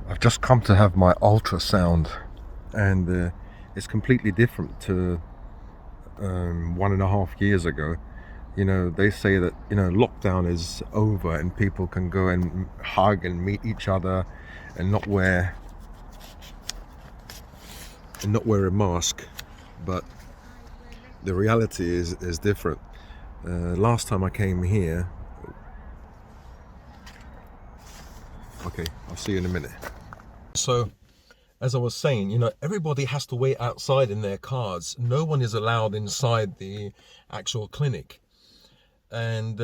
I've just come to have my ultrasound, and it's completely different to 1.5 years ago. They say that lockdown is over and people can go and hug and meet each other and not wear a mask, but the reality is different. Last time I came here, okay, I'll see you in a minute. So, as I was saying, everybody has to wait outside in their cars. No one is allowed inside the actual clinic. And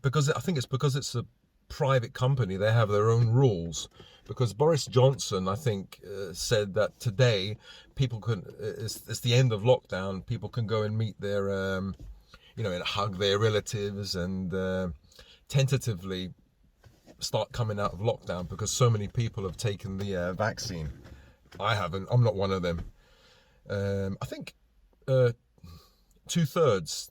because I think it's because it's a private company, they have their own rules. Because Boris Johnson, I think, said that today people can, it's the end of lockdown, people can go and meet their, and hug their relatives and tentatively start coming out of lockdown because so many people have taken the vaccine. I haven't. I'm not one of them. I think 2/3,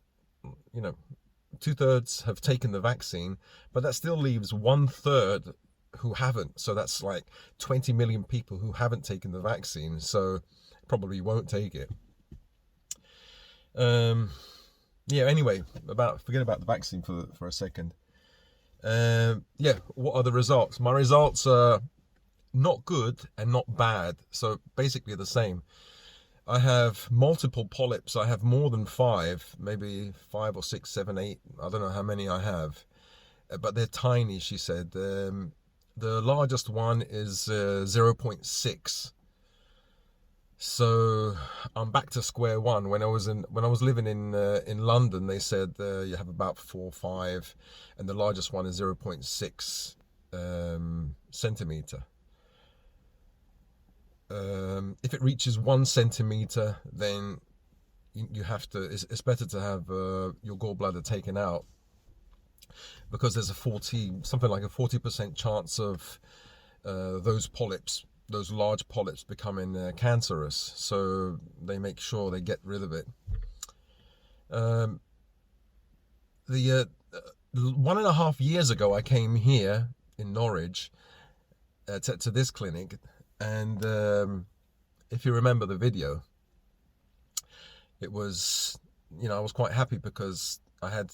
two-thirds have taken the vaccine, but that still leaves 1/3 who haven't. So that's like 20 million people who haven't taken the vaccine. So probably won't take it. Yeah. Anyway, forget about the vaccine for a second. Yeah. What are the results? My results are not good and not bad. So basically the same. I have multiple polyps. I have more than 5, maybe 5 or 6, 7, 8. I don't know how many I have, but they're tiny, she said. The largest one is 0.6. So I'm back to square one. When I was living in London, they said you have about 4 or 5, and the largest one is 0.6 centimeter. If it reaches 1 centimeter, then you have to. It's better to have your gallbladder taken out, because there's something like a 40% chance of those large polyps becoming cancerous. So they make sure they get rid of it. The 1.5 years ago, I came here in Norwich to this clinic. And if you remember the video, it was, I was quite happy because I had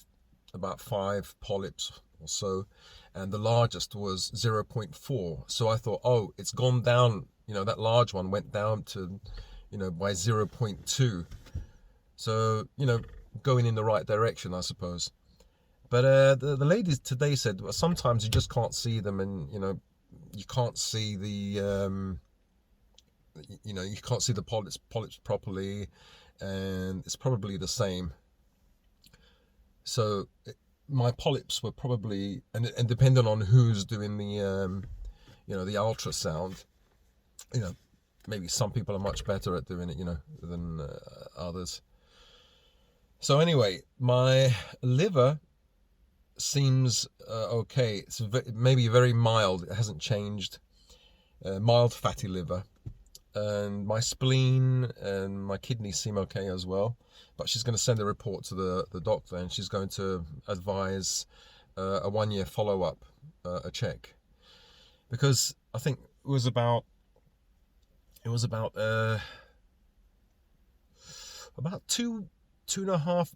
about 5 polyps or so, and the largest was 0.4. So I thought, oh, it's gone down, that large one went down to, by 0.2. So, going in the right direction, I suppose. But the ladies today said, well, sometimes you just can't see them, and, you can't see the you can't see the polyps properly, and it's probably the same. So my polyps were probably, and depending on who's doing the the ultrasound, maybe some people are much better at doing it than others. So anyway, my liver seems okay. It's maybe very mild. It hasn't changed. Mild fatty liver, and my spleen and my kidneys seem okay as well. But she's going to send a report to the doctor, and she's going to advise a 1-year follow-up, a check, because I think it was about 2.5,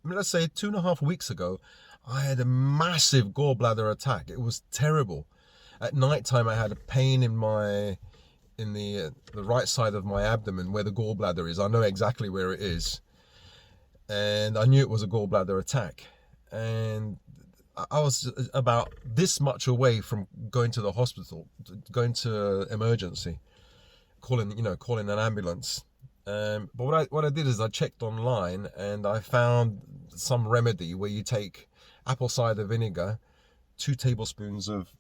let's say 2.5 weeks ago, I had a massive gallbladder attack. It was terrible. At night time, I had a pain in the right side of my abdomen where the gallbladder is. I know exactly where it is, and I knew it was a gallbladder attack. And I was about this much away from going to the hospital, going to emergency, calling an ambulance. But what I did is I checked online, and I found some remedy where you take apple cider vinegar, 2 tablespoons of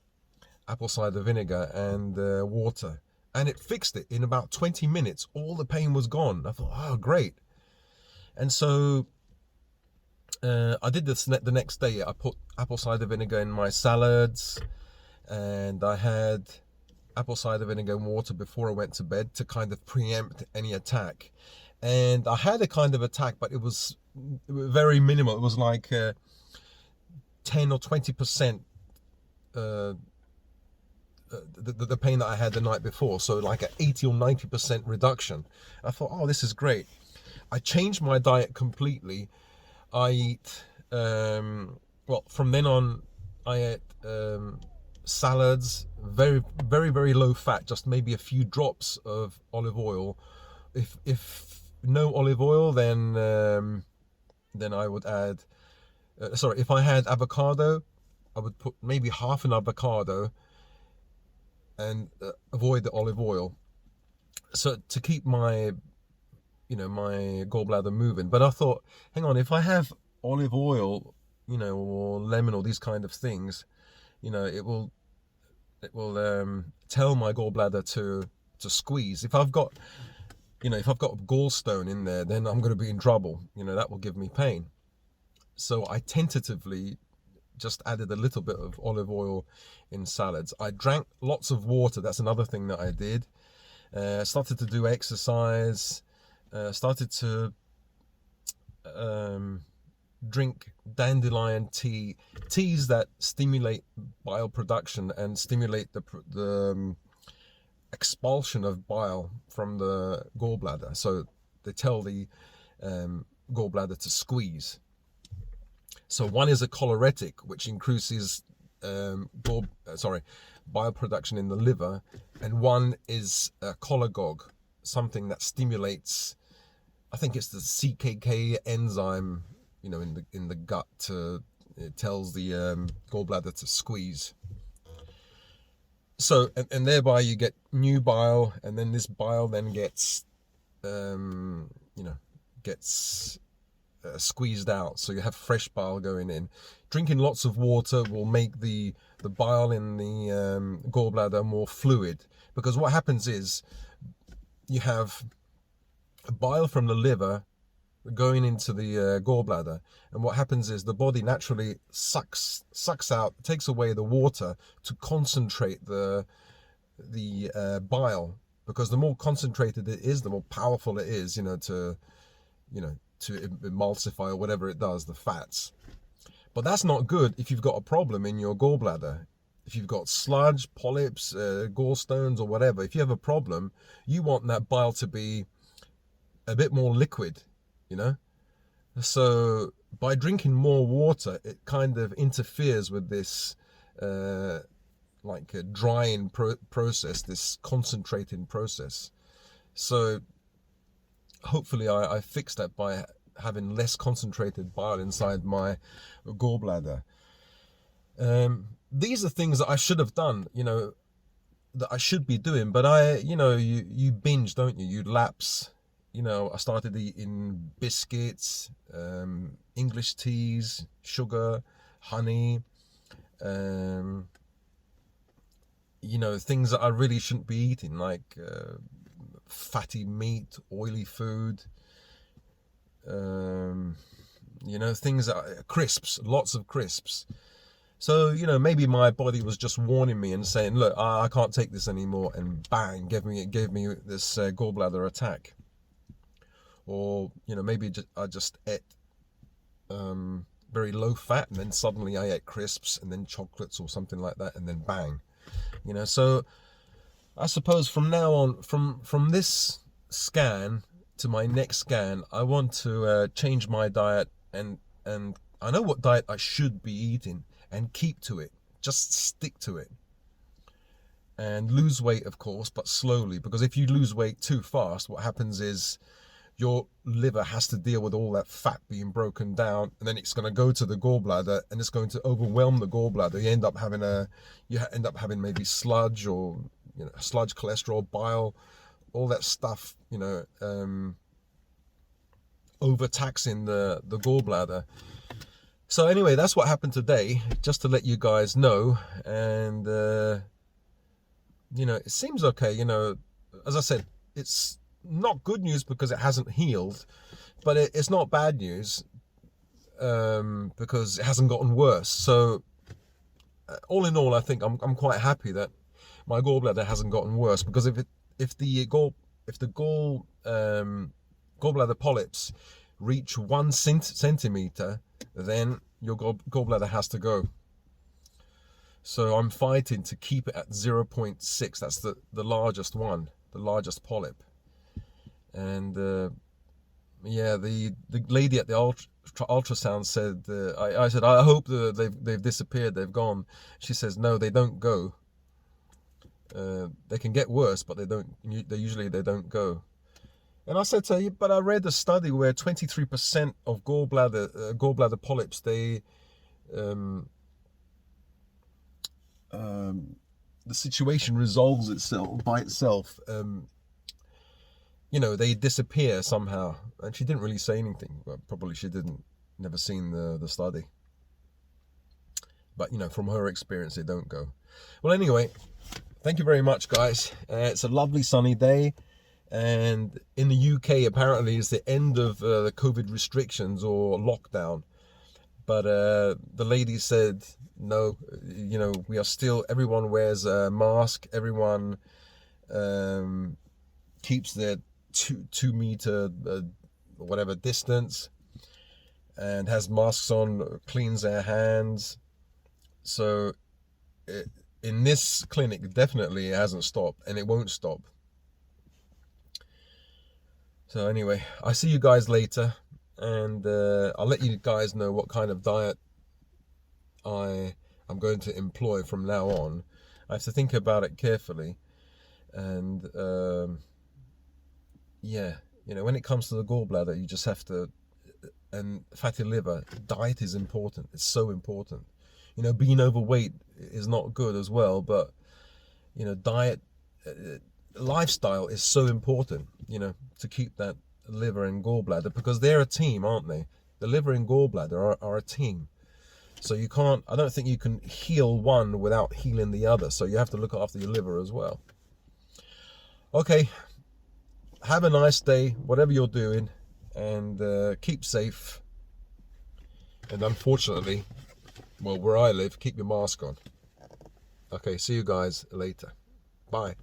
apple cider vinegar and water, and it fixed it in about 20 minutes. All the pain was gone. I thought, oh, great. And so I did this the next day. I put apple cider vinegar in my salads, and I had apple cider vinegar and water before I went to bed to kind of preempt any attack. And I had a kind of attack, but it was very minimal. It was like 10 or 20% the pain that I had the night before. So like an 80 or 90% reduction. I thought, oh, this is great. I changed my diet completely. I eat, well, from then on, I ate salads, very, very, very low fat, just maybe a few drops of olive oil. If no olive oil, then I would add, sorry, if I had avocado, I would put maybe half an avocado and avoid the olive oil. So to keep my, my gallbladder moving. But I thought, hang on, if I have olive oil, or lemon or these kind of things, it will tell my gallbladder to squeeze. If I've got gallstone in there, then I'm going to be in trouble. That will give me pain. So I tentatively just added a little bit of olive oil in salads. I drank lots of water. That's another thing that I did. Started to do exercise. Started to drink dandelion tea, teas that stimulate bile production and stimulate the expulsion of bile from the gallbladder. So they tell the gallbladder to squeeze. So one is a choleretic, which increases bile production in the liver, and one is a cholagogue, something that stimulates, I think it's the CKK enzyme, in the gut. It tells the gallbladder to squeeze. So and thereby you get new bile, and then this bile then gets squeezed out, so you have fresh bile going in. Drinking lots of water will make the bile in the gallbladder more fluid, because what happens is you have bile from the liver going into the gallbladder, and what happens is the body naturally sucks out, takes away the water to concentrate the bile, because the more concentrated it is, the more powerful it is, to emulsify or whatever it does, the fats. But that's not good if you've got a problem in your gallbladder. If you've got sludge, polyps, gallstones, or whatever, if you have a problem, you want that bile to be a bit more liquid, So by drinking more water, it kind of interferes with this like a drying process, this concentrating process. So hopefully I fixed that by having less concentrated bile inside my gallbladder. These are things that I should have done, that I should be doing, but you binge, don't you? You lapse. I started eating biscuits, English teas, sugar, honey, things that I really shouldn't be eating, like fatty meat, oily food, things that crisps, lots of crisps. So, maybe my body was just warning me and saying, look, I can't take this anymore, and bang, gave me this gallbladder attack. Or, maybe I just ate very low fat, and then suddenly I ate crisps and then chocolates or something like that, and then bang. So I suppose from now on, from this scan to my next scan, I want to change my diet, and I know what diet I should be eating, and keep to it. Just stick to it. And lose weight, of course, but slowly, because if you lose weight too fast, what happens is your liver has to deal with all that fat being broken down, and then it's going to go to the gallbladder, and it's going to overwhelm the gallbladder. You end up having maybe sludge, or sludge, cholesterol, bile, all that stuff, overtaxing the gallbladder. So anyway, that's what happened today, just to let you guys know. And it seems okay. As I said, it's not good news because it hasn't healed, but it's not bad news because it hasn't gotten worse. So all in all, I think I'm quite happy that my gallbladder hasn't gotten worse, because if the gallbladder polyps reach 1 centimeter, then your gallbladder has to go. So I'm fighting to keep it at 0.6. That's the largest one, the largest polyp. And yeah, the lady at the ultrasound said, I said, I hope they've disappeared, they've gone. She says, no, they don't go. They can get worse, but they usually don't go. And I said to her, but I read a study where 23% of gallbladder polyps, the situation resolves itself by itself. You know, they disappear somehow. And she didn't really say anything. Well, probably she never seen the study. But, you know, from her experience, they don't go. Well, anyway, thank you very much, guys. It's a lovely sunny day. And in the UK, apparently, it's the end of the COVID restrictions or lockdown. But the lady said, no, you know, we are still, everyone wears a mask. Everyone keeps their two meter whatever distance and has masks on, cleans their hands. So in this clinic, definitely it hasn't stopped, and it won't stop. So anyway, I'll see you guys later, and I'll let you guys know what kind of diet I'm going to employ from now on. I have to think about it carefully, and yeah, you know, when it comes to the gallbladder, you just have to, and fatty liver, diet is important. It's so important. You know, being overweight is not good as well, but, you know, diet, lifestyle is so important, you know, to keep that liver and gallbladder, because they're a team, aren't they? The liver and gallbladder are a team. So you can't, I don't think you can heal one without healing the other. So you have to look after your liver as well. Okay, have a nice day, whatever you're doing, and keep safe. And unfortunately, well, where I live, keep your mask on. Okay, see you guys later. Bye.